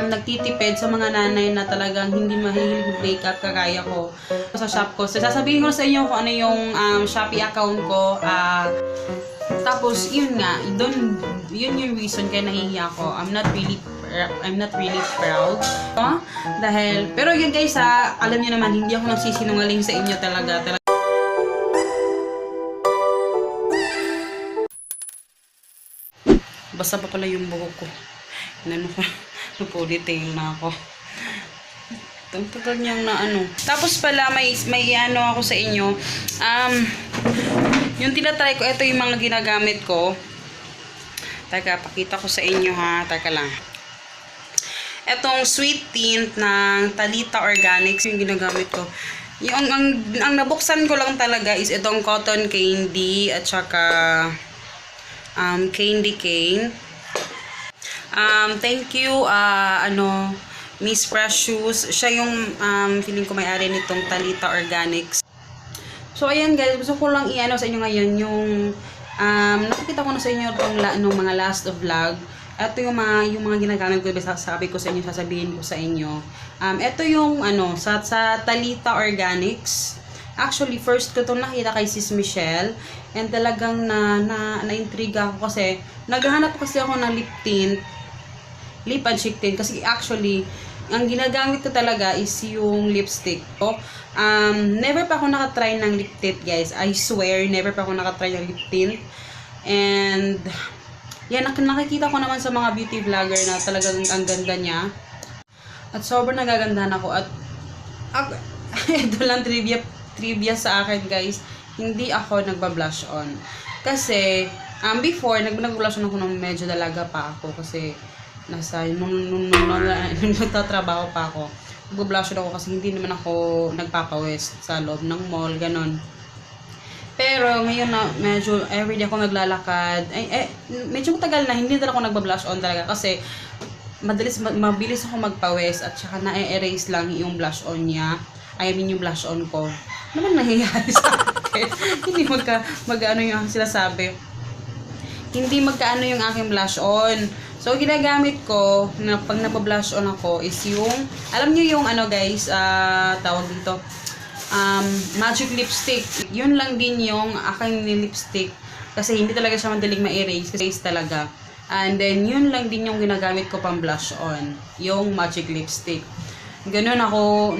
nagtitipid sa mga nanay na talagang hindi mahilig mag-makeup kagaya ko sa shop ko. So, sasabihin ko sa inyo kung ano yung Shopee account ko. Tapos, yun nga, yun yung reason kaya nahihiya ko. I'm not really proud. Pero yun guys alam niyo naman, hindi ako nagsisinungaling sa inyo talaga. Basta pa pala yung buhok ko. Napulitin na ako. Itong tagal niyang na ano. Tapos pala may ano ako sa inyo. Yung tinatry ko, ito yung mga ginagamit ko. Teka, pakita ko sa inyo ha. Teka lang. Etong sweet tint ng Talita Organics yung ginagamit ko. Yung ang nabuksan ko lang talaga is itong cotton candy at saka candy cane. Thank you Miss Precious. Siya yung feeling ko may-ari nitong Talita Organics. So ayan guys, gusto ko lang i-ano sa inyo ngayon yung nakikita ko na sa inyo itong mga last vlog. Ito yung mga ginagamit ko, sasabihin ko sa inyo. Ito yung sa Talita Organics. Actually, first ko itong nakita kay Sis Michelle. And talagang na-intriga ako kasi naghahanap kasi ako ng lip tint, lip and cheek tint. Kasi actually, ang ginagamit ko talaga is yung lipstick. So, never pa ako nakatry ng lip tint, guys. I swear, never pa ako nakatry ng lip tint. And, yan, nakikita ko naman sa mga beauty vlogger na talagang ang ganda niya. At sobrang nagagandahan ako. At, ito lang trivia sa akin, guys. Hindi ako nagba-blush on. Kasi, before, nag-blush on ako nung medyo dalaga pa ako. Kasi, nung nagtatrabaho pa ako. Nag-blush on ako kasi hindi naman ako nagpapawest sa loob ng mall, ganon. Pero, ngayon na medyo everyday ako naglalakad. Medyo matagal na, hindi talaga ako nagba-blush on talaga. Kasi, mabilis ako magpawest at saka na-erase lang yung blush on niya. Yung blush on ko. Naman nangyayari sa akin. Hindi mag-ano yung sinasabi. Hindi magkaano yung aking blush on. So, ginagamit ko na pag napa-blush on ako is yung, alam niyo yung guys, tawag dito, magic lipstick. Yun lang din yung aking lipstick. Kasi hindi talaga siya madaling ma-erase. Kasi talaga. And then, yun lang din yung ginagamit ko pang blush on. Yung magic lipstick. Ganun ako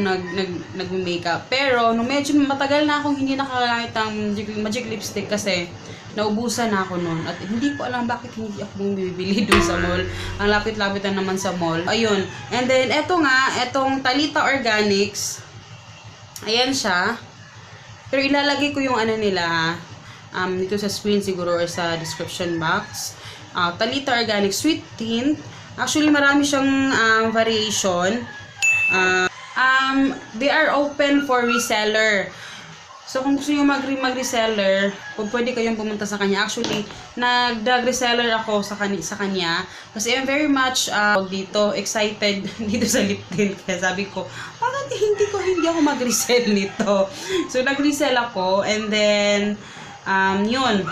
nag-makeup. Pero, nung medyo matagal na akong hindi nakagamit ng magic lipstick kasi naubusan na ako nun. At hindi ko alam bakit hindi ako bumibili dun sa mall. Ang lapit-lapit na naman sa mall. Ayun. And then, etong Talita Organics. Ayan siya. Pero ilalagay ko yung nila dito sa screen siguro or sa description box. Talita Organics Sweet Tint. Actually, marami siyang variation. They are open for reseller. So, kung gusto nyo mag-reseller, pwede kayong pumunta sa kanya. Actually, nag-reseller ako sa kanya. Kasi I'm very much excited dito sa lip tint. Kaya sabi ko, bakit hindi ako mag-resell nito? So, nag-resell ako. And then, yun.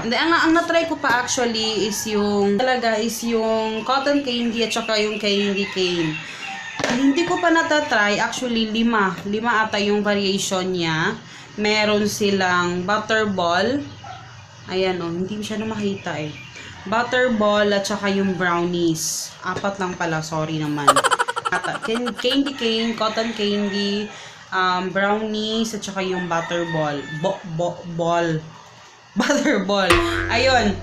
And then, ang na-try ko pa actually is yung cotton candy at saka yung candy cane. Hindi ko pa natatry. Actually, lima ata yung variation niya. Meron silang butterball. Ayan hindi masyado makita Butterball at saka yung brownies. 4 lang pala, sorry naman. Candy cane, cotton candy, brownies at saka yung butterball. Butterball. Ayun.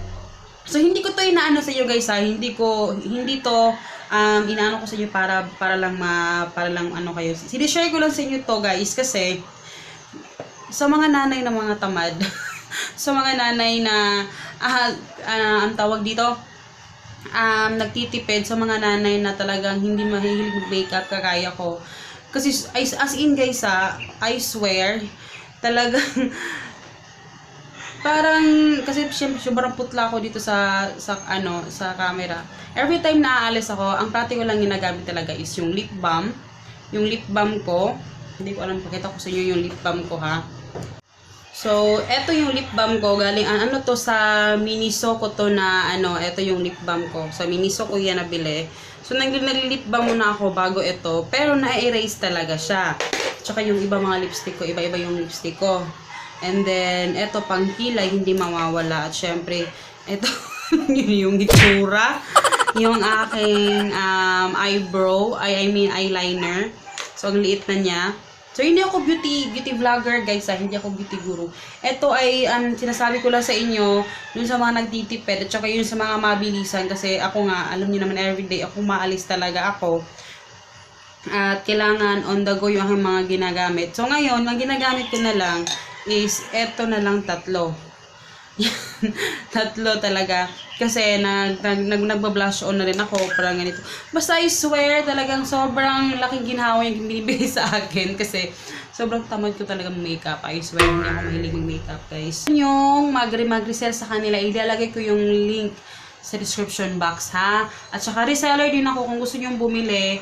So, hindi ko to inaano sa inyo guys Hindi to inaano ko sa inyo para lang kayo. Sinishare ko lang sa inyo to guys kasi sa mga nanay na mga tamad, sa mga nanay na ang tawag dito, nagtitipid, sa mga nanay na talagang hindi mahilig mag-makeup kagaya ko. Kasi as in guys I swear, talagang parang kasi sobrang putla ako dito sa camera. Every time na aalis ako, ang practical lang ginagamit talaga is yung lip balm. Yung lip balm ko, hindi ko alam, pakita ko sa inyo yung lip balm ko ha. So, eto yung lip balm ko, galing to sa Miniso ko to na ito yung lip balm ko. Sa Miniso ko yan nabili. So, nag-lip balm muna ako bago ito. Pero na-erase talaga siya. Tsaka yung iba mga lipstick ko, iba-iba yung lipstick ko. And then, ito pang kilay, hindi mawawala. At syempre, ito, yun yung itsura. Yung aking eyebrow, I mean eyeliner. So, ang liit na niya. So, hindi ako beauty vlogger, guys, hindi ako beauty guru. Ito ay, sinasabi ko lang sa inyo, dun sa mga nagtitipid, at saka yun sa mga mabilisan, kasi ako nga, alam niyo naman, everyday, ako maalis talaga ako. At kailangan on the go yung aking mga ginagamit. So, ngayon, ang ginagamit ko na lang is, eto na lang 3. Tatlo talaga. Kasi nagbablush on na rin ako. Parang ganito. Basta I swear talagang sobrang laking ginhawa yung binibigay sa akin. Kasi sobrang tamad ko talaga makeup. I swear hindi ako mahilig mag-makeup, guys. Yung mag-resell sa kanila, ilalagay ko yung link sa description box, ha. At saka reseller din ako kung gusto nyo bumili.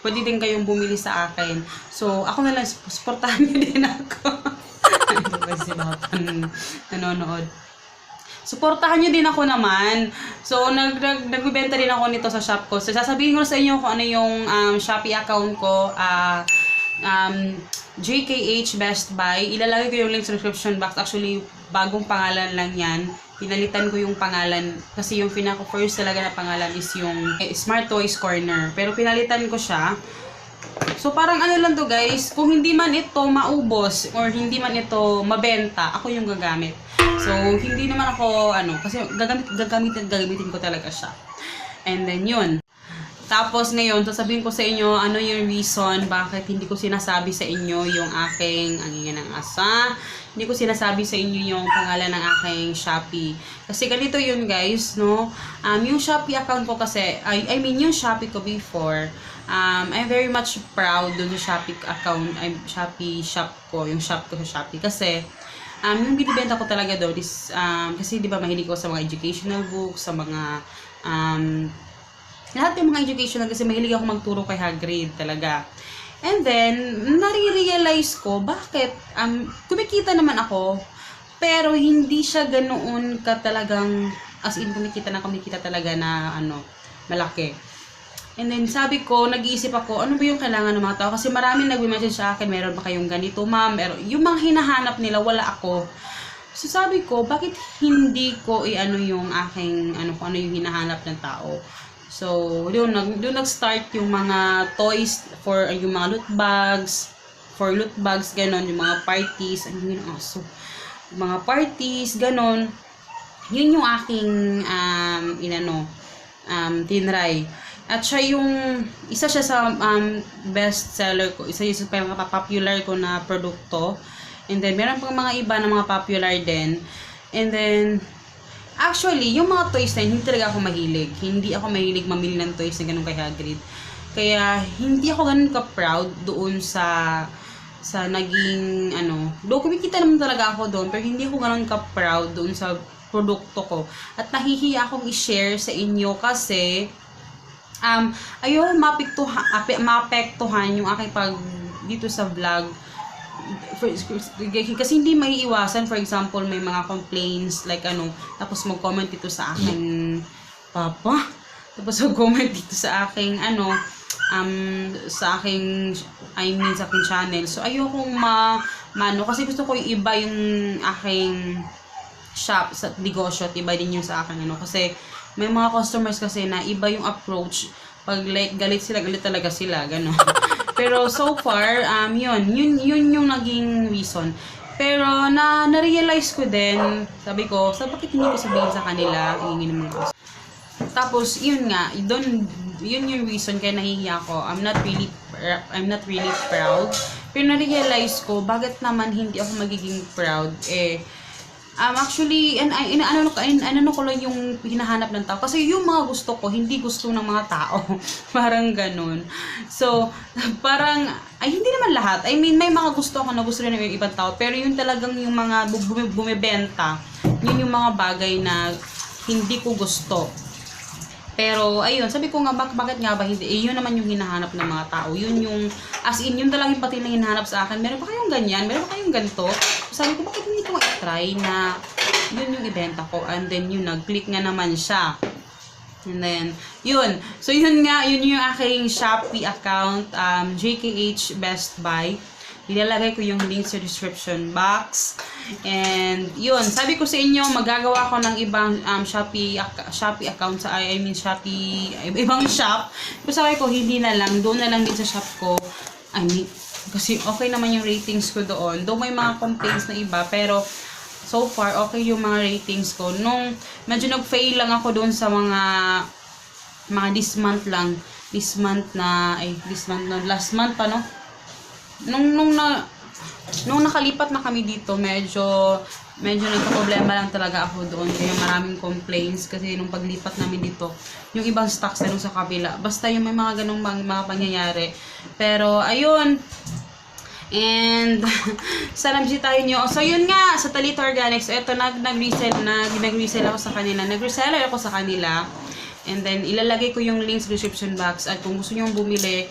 Pwede din kayong bumili sa akin. So, ako na lang, supportahan nyo din ako. Ito kasi bakang nanonood. Supportahan nyo din ako naman. So, nagbibenta din ako nito sa shop ko. So, sasabihin ko sa inyo kung ano yung Shopee account ko. JKH Best Buy. Ilalagay ko yung link sa description box. Actually, bagong pangalan lang yan. Pinalitan ko yung pangalan. Kasi yung pinaka-first talaga na pangalan is yung Smart Toys Corner. Pero pinalitan ko siya. So, parang ano lang to, guys, kung hindi man ito maubos or hindi man ito mabenta, ako yung gagamit. So, hindi naman ako, kasi gagamitin ko talaga siya. And then, yun. Tapos, ngayon, sasabihin ko sa inyo, ano yung reason bakit hindi ko sinasabi sa inyo yung aking, ang ingin ng asa, hindi ko sinasabi sa inyo yung pangalan ng aking Shopee. Kasi ganito yun, guys, no? Yung Shopee account ko kasi, I mean, yung Shopee ko before, I'm very much proud dun sa Shopee account, Shopee shop ko, yung shop ko sa Shopee. Kasi, yung binibenta ko talaga doon is, kasi di ba mahilig ko sa mga educational books, sa mga, lahat yung mga educational, kasi mahilig ako magturo kay Hagrid talaga. And then, nare-realize ko, bakit, kumikita naman ako, pero hindi siya ganoon ka talagang, as in, kumikita talaga na, malaki. And then, sabi ko, nag-iisip ako, ano ba yung kailangan ng mga tao? Kasi maraming nag-message sa akin, meron ba kayong ganito, ma'am? Pero yung mga hinahanap nila, wala ako. So, sabi ko, bakit hindi ko yung aking, kung ano yung hinahanap ng tao? So, doon nag-start yung mga toys for, yung mga loot bags, ganon, yung mga parties, mga parties, ganon. Yun yung aking, tinry. At siya yung, isa siya sa best seller ko, isa yung sa popular ko na produkto. And then, meron pang mga iba na mga popular din. And then, actually, yung mga toys na yun, hindi talaga ako mahilig. Hindi ako mahilig mamili ng toys na ganun kay Hagrid. Kaya, hindi ako ganun ka-proud doon sa naging, do kumikita naman talaga ako doon, pero hindi ako ganun ka-proud doon sa produkto ko. At nahihiya akong i-share sa inyo kasi, ayaw maapektuhan yung aking dito sa vlog. Kasi hindi maiiwasan, for example, may mga complaints, like tapos mag-comment dito sa aking papa, tapos mag-comment dito sa aking, sa aking, sa aking channel. So, ayokong kasi gusto ko iba yung aking shop sa negosyo at iba din yung sa akin, kasi may mga customers kasi na iba yung approach. Pag like, galit talaga sila, gano'n. Pero so far, yun yung naging reason. Pero na-realize ko din, sabi ko, bakit hindi ko sabihin sa kanila, hingin naman ako. Tapos, yun nga, yun yung reason kaya nahihiya ako. I'm not really proud. Pero na-realize ko, bakit naman hindi ako magiging proud, actually, ano ko lang yung hinahanap ng tao. Kasi yung mga gusto ko, hindi gusto ng mga tao. Parang ganun. So, parang, hindi naman lahat. I mean, may mga gusto ako na gusto rin ng ibang tao. Pero yun talagang yung mga bumibenta, yun yung mga bagay na hindi ko gusto. Pero, ayun, sabi ko nga, bakit nga ba hindi? Yun naman yung hinahanap ng mga tao. Yun yung, as in, yun talagang pati na hinahanap sa akin. Meron pa kayong ganyan? Meron pa kayong ganito? Sabi ko, bakit hindi ko i-try na yun yung ibenta ko? And then, yun, nag-click nga naman siya. And then, yun. So, yun nga, yun yung aking Shopee account, JKH Best Buy. Nilalagay ko yung link sa description box. And, yun. Sabi ko sa inyo, magagawa ko ng ibang Shopee account sa, I mean, Shopee, ibang shop. Pero sabi ko, hindi na lang. Doon na lang din sa shop ko. I mean, kasi okay naman yung ratings ko doon. Doon may mga complaints na iba, pero so far, okay yung mga ratings ko. Nung medyo nag-fail lang ako doon sa mga this month lang. This month na, last month pa, no? Nung nakalipat na kami dito, medyo nagka-problema lang talaga ako doon. Kaya maraming complaints kasi nung paglipat namin dito, yung ibang stocks na sa kabila. Basta yung may mga ganong mga pangyayari. Pero, ayun. And, sana bisitahin nyo. So, yun nga, sa Talita Organics, eto, nag-resell ako sa kanila. Nag-reseller ako sa kanila. And then, ilalagay ko yung link sa description box. At kung gusto nyo bumili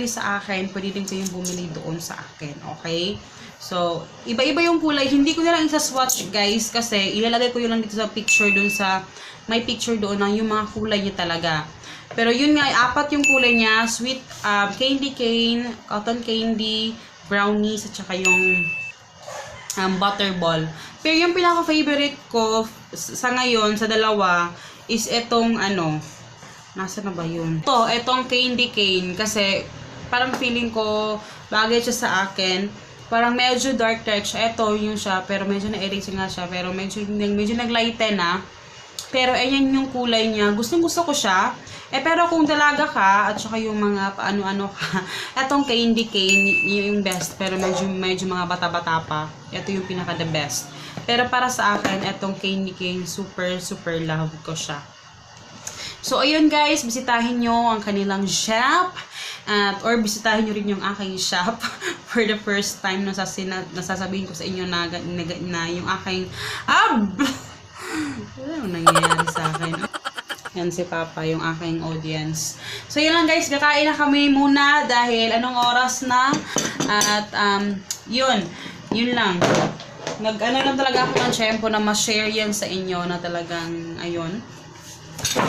sa akin, pwede din kayong bumili doon sa akin. Okay? So, iba-iba yung kulay. Hindi ko na lang isa-swatch, guys, kasi ilalagay ko yun lang dito sa picture doon sa, may picture doon ng yung mga kulay niya talaga. Pero yun nga, 4 yung kulay niya. Sweet candy cane, cotton candy, brownies, at saka yung butterball. Pero yung pinaka-favorite ko sa ngayon, sa dalawa, is itong nasa na ba yun? Itong candy cane. Kasi parang feeling ko, bagay siya sa akin. Parang medyo dark siya. Ito yung siya, pero medyo na-erase nga siya. Pero medyo nag-lighten na. Pero ayan yung kulay niya. Gustong-gusto ko siya. Pero kung dalaga ka, at saka yung mga paano-ano ka, etong candy cane, yung best. Pero medyo mga bata-bata pa. Ito yung pinaka-the best. Pero para sa akin, etong candy cane, super, super love ko siya. So, ayun guys, bisitahin nyo ang kanilang shop. Or bisitahin nyo rin yung aking shop for the first time. Nasasabihin ko sa inyo na yung aking... Ano nangyayari sa akin? Yan si Papa, yung aking audience. So, yun lang guys. Kakain na kami muna dahil anong oras na. At, yun lang. Nag-ano lang talaga ako ng tiyempo na ma-share yan sa inyo na talagang, ayun.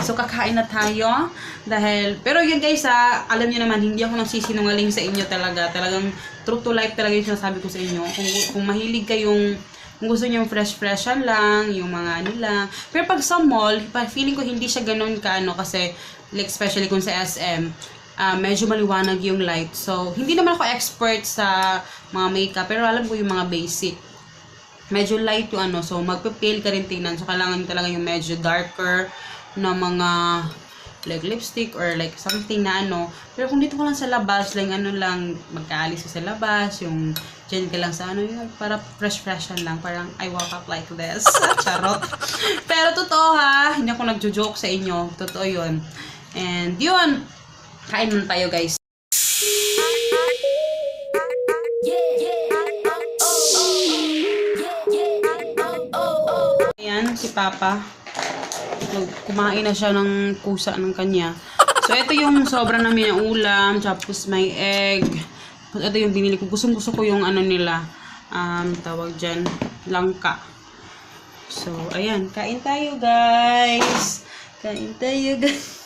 So, kakain na tayo. Dahil, pero yun guys alam nyo naman, hindi ako nagsisinungaling sa inyo talaga. Talagang true to life talaga yung sinasabi ko sa inyo. Kung mahilig kayong, kung gusto nyo fresh-freshan lang, yung mga nila. Pero pag sa mall, feeling ko hindi siya ganun kasi, like, especially kung sa SM, medyo maliwanag yung light. So, hindi naman ako expert sa mga makeup, pero alam ko yung mga basic. Medyo light yung so magpe-pale ka rin tingnan. So, kailangan talaga yung medyo darker na mga like lipstick or like something na Pero kung dito ko lang sa labas, like magkaalis ka sa labas, yung dyan ka lang sa yung para fresh-freshan lang, parang I woke up like this. Charot. Pero totoo hindi ako nagjo-joke sa inyo. Totoo yun. And yun, kain muna tayo guys. Ayan, si Papa. Kumain na siya ng kusa ng kanya. So, ito yung sobra namin ng ulam. Tapos may egg. Ito yung binili ko. Gusto ko yung nila. Tawag dyan. Langka. So, ayan. Kain tayo, guys. Kain tayo, guys.